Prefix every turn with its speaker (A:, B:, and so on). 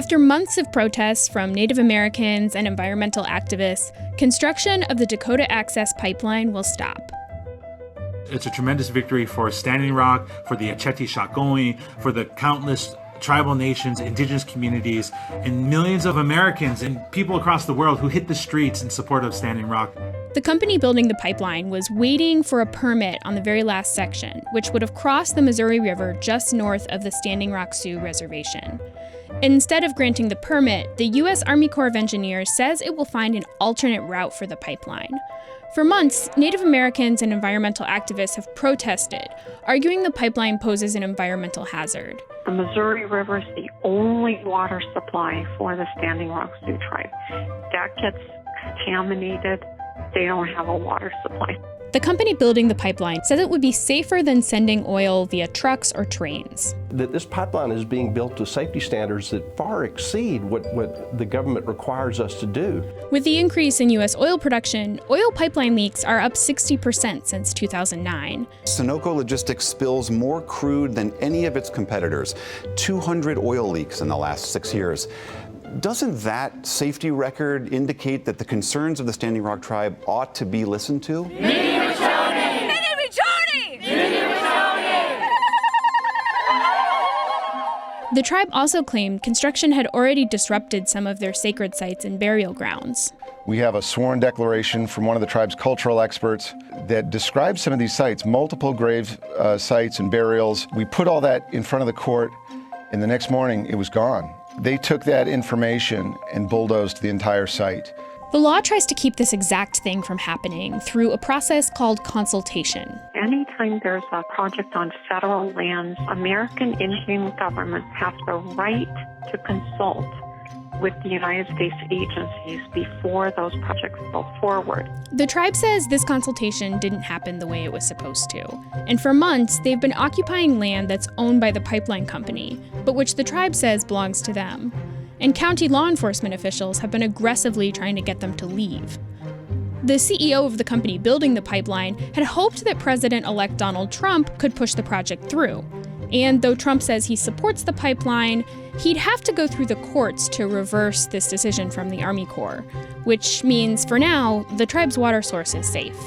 A: After months of protests from Native Americans and environmental activists, construction of the Dakota Access Pipeline will stop.
B: It's a tremendous victory for Standing Rock, for the Aceti-Shakowee, for the countless tribal nations, indigenous communities, and millions of Americans and people across the world who hit the streets in support of Standing Rock.
A: The company building the pipeline was waiting for a permit on the very last section, which would have crossed the Missouri River just north of the Standing Rock Sioux Reservation. Instead of granting the permit, the U.S. Army Corps of Engineers says it will find an alternate route for the pipeline. For months, Native Americans and environmental activists have protested, arguing the pipeline poses an environmental hazard.
C: The Missouri River is the only water supply for the Standing Rock Sioux tribe. That gets contaminated. They don't have a water supply.
A: The company building the pipeline says it would be safer than sending oil via trucks or trains.
D: This pipeline is being built to safety standards that far exceed what the government requires us to do.
A: With the increase in U.S. oil production, oil pipeline leaks are up 60% since 2009.
E: Sunoco Logistics spills more crude than any of its competitors, 200 oil leaks in the last 6 years. Doesn't that safety record indicate that the concerns of the Standing Rock tribe ought to be listened to?
A: The tribe also claimed construction had already disrupted some of their sacred sites and burial grounds.
F: We have a sworn declaration from one of the tribe's cultural experts that describes some of these sites, multiple grave sites and burials. We put all that in front of the court, and the next morning it was gone. They took that information and bulldozed the entire site.
A: The law tries to keep this exact thing from happening through a process called consultation.
C: Anytime there's a project on federal lands, American Indian governments have the right to consult with the United States agencies before those projects go forward.
A: The tribe says this consultation didn't happen the way it was supposed to. And for months, they've been occupying land that's owned by the pipeline company, but which the tribe says belongs to them. And county law enforcement officials have been aggressively trying to get them to leave. The CEO of the company building the pipeline had hoped that President-elect Donald Trump could push the project through. And though Trump says he supports the pipeline, he'd have to go through the courts to reverse this decision from the Army Corps, which means, for now, the tribe's water source is safe.